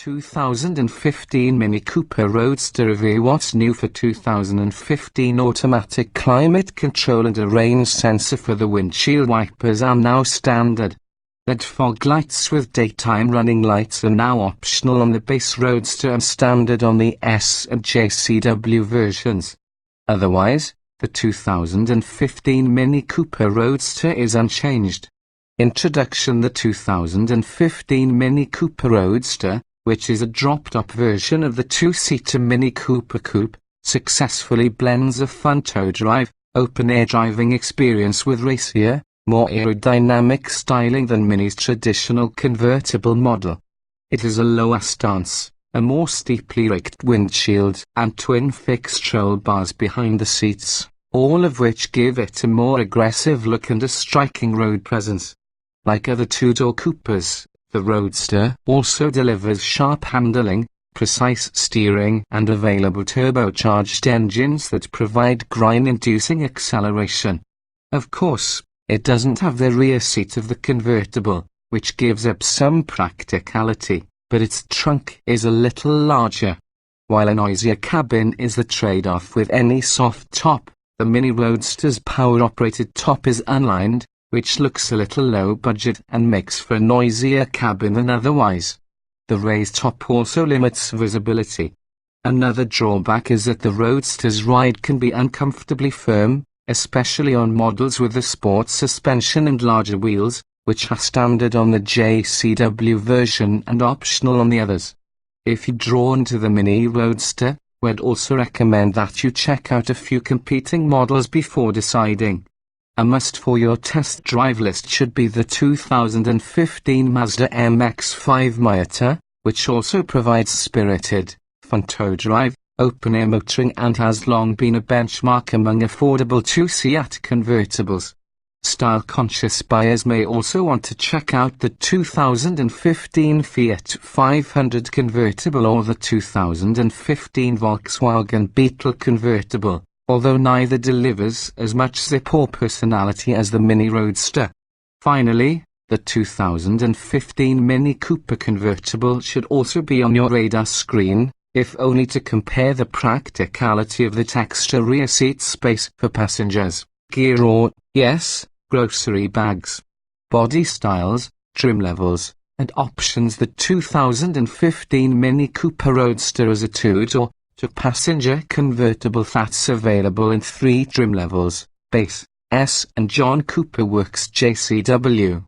2015 Mini Cooper Roadster review. What's new for 2015? Automatic climate control and a rain sensor for the windshield wipers are now standard. LED fog lights with daytime running lights are now optional on the base Roadster and standard on the S and JCW versions. Otherwise, the 2015 Mini Cooper Roadster is unchanged. Introduction: the 2015 Mini Cooper Roadster, which is a drop-top version of the two-seater Mini Cooper Coupe, successfully blends a fun tow-drive, open-air driving experience with racier, more aerodynamic styling than Mini's traditional convertible model. It has a lower stance, a more steeply raked windshield, and twin fixed roll bars behind the seats, all of which give it a more aggressive look and a striking road presence. Like other two-door coupes, the Roadster also delivers sharp handling, precise steering, and available turbocharged engines that provide grind-inducing acceleration. Of course, it doesn't have the rear seat of the convertible, which gives up some practicality, but its trunk is a little larger. While a noisier cabin is the trade-off with any soft top, the Mini Roadster's power-operated top is unlined, which looks a little low budget and makes for a noisier cabin than otherwise. The raised top also limits visibility. Another drawback is that the Roadster's ride can be uncomfortably firm, especially on models with the sport suspension and larger wheels, which are standard on the JCW version and optional on the others. If you're drawn to the Mini Roadster, we'd also recommend that you check out a few competing models before deciding. A must for your test drive list should be the 2015 Mazda MX-5 Miata, which also provides spirited, fun tow drive, open-air motoring and has long been a benchmark among affordable two-seat convertibles. Style-conscious buyers may also want to check out the 2015 Fiat 500 convertible or the 2015 Volkswagen Beetle convertible, although neither delivers as much zip or personality as the Mini Roadster. Finally, the 2015 Mini Cooper convertible should also be on your radar screen, if only to compare the practicality of that extra rear seat space for passengers, gear or, yes, grocery bags. Body styles, trim levels, and options. The 2015 Mini Cooper Roadster is a two-door, two-passenger convertible that's available in 3 trim levels, base, S and John Cooper Works JCW.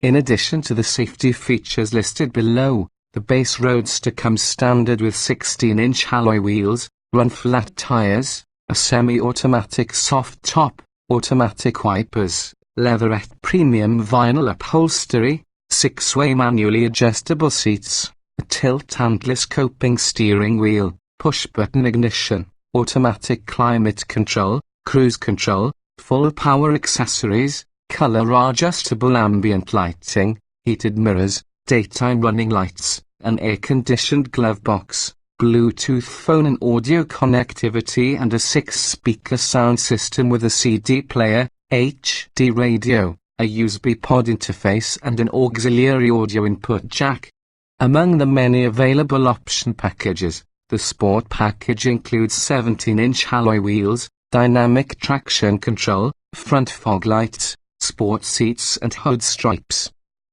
In addition to the safety features listed below, the base Roadster comes standard with 16-inch alloy wheels, run-flat tires, a semi-automatic soft top, automatic wipers, leatherette premium vinyl upholstery, 6-way manually adjustable seats, a tilt and telescoping steering wheel, push-button ignition, automatic climate control, cruise control, full power accessories, color-adjustable ambient lighting, heated mirrors, daytime running lights, an air-conditioned glove box, Bluetooth phone and audio connectivity and a 6-speaker sound system with a CD player, HD radio, a USB pod interface and an auxiliary audio input jack. Among the many available option packages, the Sport package includes 17-inch alloy wheels, dynamic traction control, front fog lights, sport seats and hood stripes.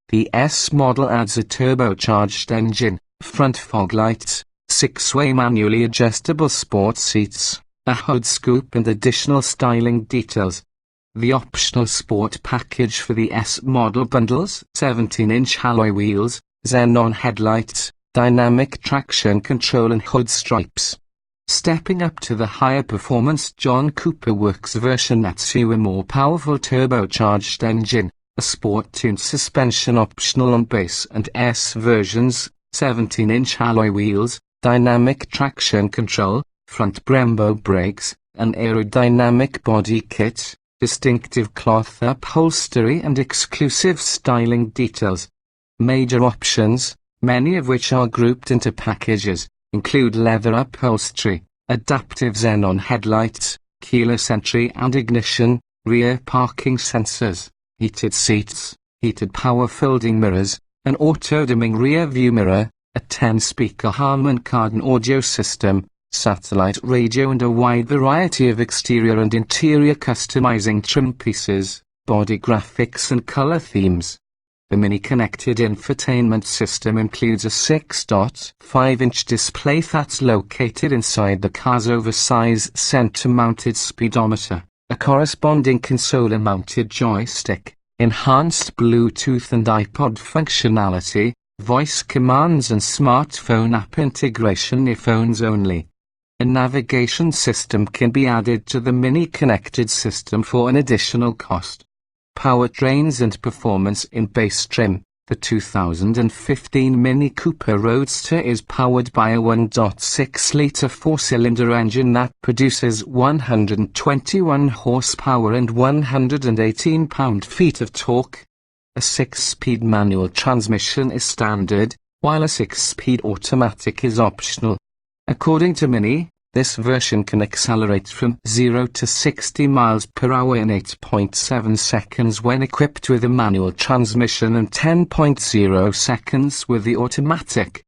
The S model adds a turbocharged engine, front fog lights, 6-way manually adjustable sport seats, a hood scoop and additional styling details. The optional Sport package for the S model bundles 17-inch alloy wheels, xenon headlights, dynamic traction control and hood stripes. Stepping up to the higher performance John Cooper Works version adds you a more powerful turbocharged engine, a sport-tuned suspension optional on base and S versions, 17-inch alloy wheels, dynamic traction control, front Brembo brakes, an aerodynamic body kit, distinctive cloth upholstery and exclusive styling details. Major options, many of which are grouped into packages, include leather upholstery, adaptive xenon headlights, keyless entry and ignition, rear parking sensors, heated seats, heated power folding mirrors, an auto-dimming rear view mirror, a 10-speaker Harman Kardon audio system, satellite radio and a wide variety of exterior and interior customizing trim pieces, body graphics and color themes. The Mini connected infotainment system includes a 6.5-inch display that's located inside the car's oversized center-mounted speedometer, a corresponding console-mounted joystick, enhanced Bluetooth and iPod functionality, voice commands and smartphone app integration if phones only. A navigation system can be added to the Mini connected system for an additional cost. Powertrains and performance in base trim. The 2015 Mini Cooper Roadster is powered by a 1.6-litre four-cylinder engine that produces 121 horsepower and 118 pound-feet of torque. A 6-speed manual transmission is standard, while a 6-speed automatic is optional. According to Mini, this version can accelerate from 0 to 60 miles per hour in 8.7 seconds when equipped with a manual transmission and 10.0 seconds with the automatic.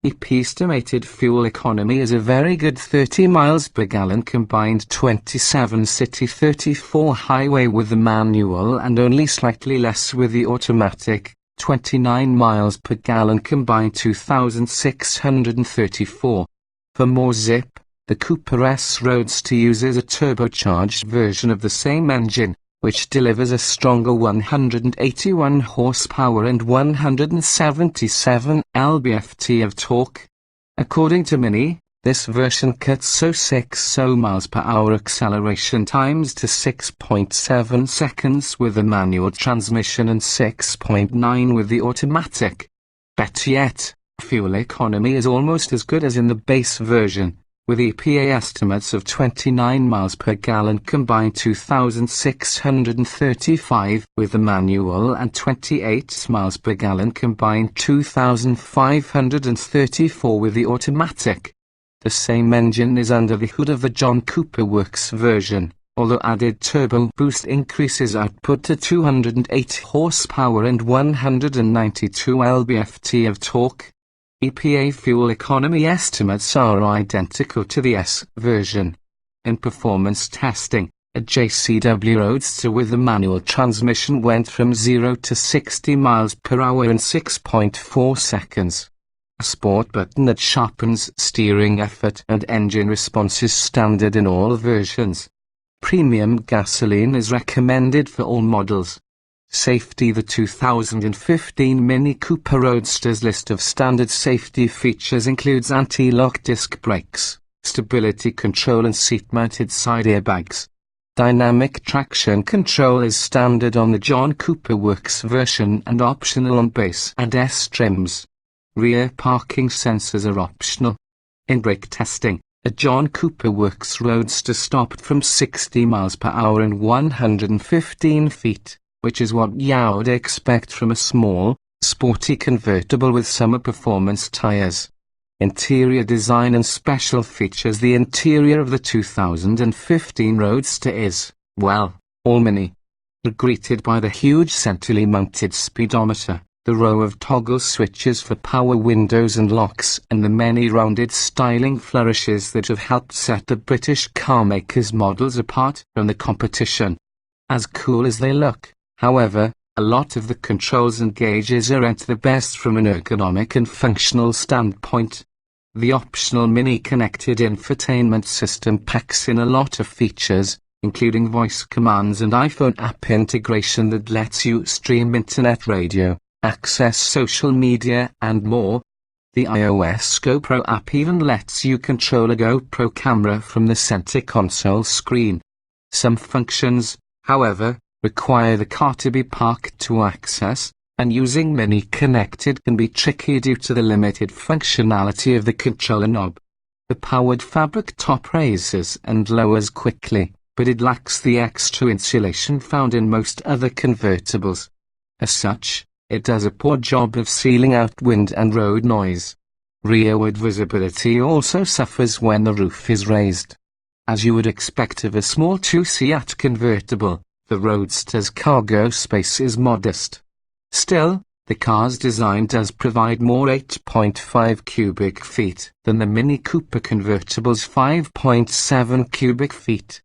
EP estimated fuel economy is a very good 30 miles per gallon combined, 27 city 34 highway with the manual and only slightly less with the automatic, 29 miles per gallon combined 2634. For more zip, the Cooper S Roadster uses a turbocharged version of the same engine, which delivers a stronger 181 horsepower and 177 lb-ft of torque. According to Mini, this version cuts 6 miles per hour acceleration times to 6.7 seconds with the manual transmission and 6.9 with the automatic. Better yet, fuel economy is almost as good as in the base version, with EPA estimates of 29 miles per gallon combined 2,635 with the manual and 28 miles per gallon combined 2,534 with the automatic. The same engine is under the hood of the John Cooper Works version, although added turbo boost increases output to 208 horsepower and 192 lb-ft of torque. EPA fuel economy estimates are identical to the S version. In performance testing, a JCW Roadster with a manual transmission went from 0 to 60 miles per hour in 6.4 seconds. A sport button that sharpens steering effort and engine response is standard in all versions. Premium gasoline is recommended for all models. Safety. The 2015 Mini Cooper Roadster's list of standard safety features includes anti-lock disc brakes, stability control and seat-mounted side airbags. Dynamic traction control is standard on the John Cooper Works version and optional on base and S trims. Rear parking sensors are optional. In brake testing, a John Cooper Works Roadster stopped from 60 miles per hour in 115 feet. Which is what you'd expect from a small, sporty convertible with summer performance tires. Interior design and special features. The interior of the 2015 Roadster is, well, all Mini. Greeted by the huge centrally mounted speedometer, the row of toggle switches for power windows and locks, and the many rounded styling flourishes that have helped set the British carmakers' models apart from the competition. As cool as they look, however, a lot of the controls and gauges aren't the best from an ergonomic and functional standpoint. The optional Mini connected infotainment system packs in a lot of features, including voice commands and iPhone app integration that lets you stream internet radio, access social media, and more. The iOS GoPro app even lets you control a GoPro camera from the center console screen. Some functions, however, require the car to be parked to access, and using Mini Connected can be tricky due to the limited functionality of the controller knob. The powered fabric top raises and lowers quickly, but it lacks the extra insulation found in most other convertibles. As such, it does a poor job of sealing out wind and road noise. Rearward visibility also suffers when the roof is raised. As you would expect of a small two-seat convertible, the Roadster's cargo space is modest. Still, The car's design does provide more 8.5 cubic feet than the Mini Cooper convertible's 5.7 cubic feet.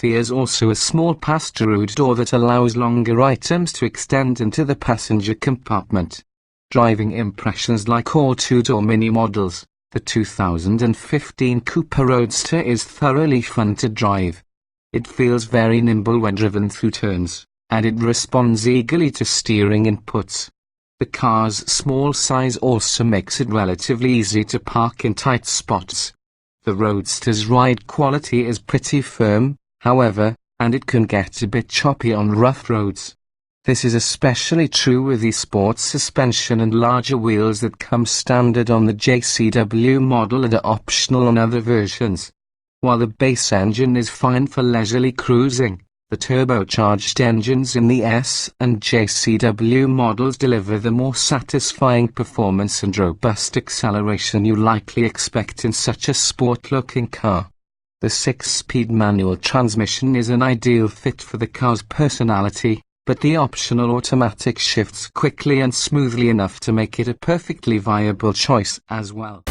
There's also a small pass-through door that allows longer items to extend into the passenger compartment. Driving impressions like all two-door Mini models, the 2015 Coupé Roadster is thoroughly fun to drive. It feels very nimble when driven through turns, and it responds eagerly to steering inputs. The car's small size also makes it relatively easy to park in tight spots. The Roadster's ride quality is pretty firm, however, and it can get a bit choppy on rough roads. This is especially true with the sports suspension and larger wheels that come standard on the JCW model and are optional on other versions. While the base engine is fine for leisurely cruising, the turbocharged engines in the S and JCW models deliver the more satisfying performance and robust acceleration you likely expect in such a sport-looking car. The 6-speed manual transmission is an ideal fit for the car's personality, but the optional automatic shifts quickly and smoothly enough to make it a perfectly viable choice as well.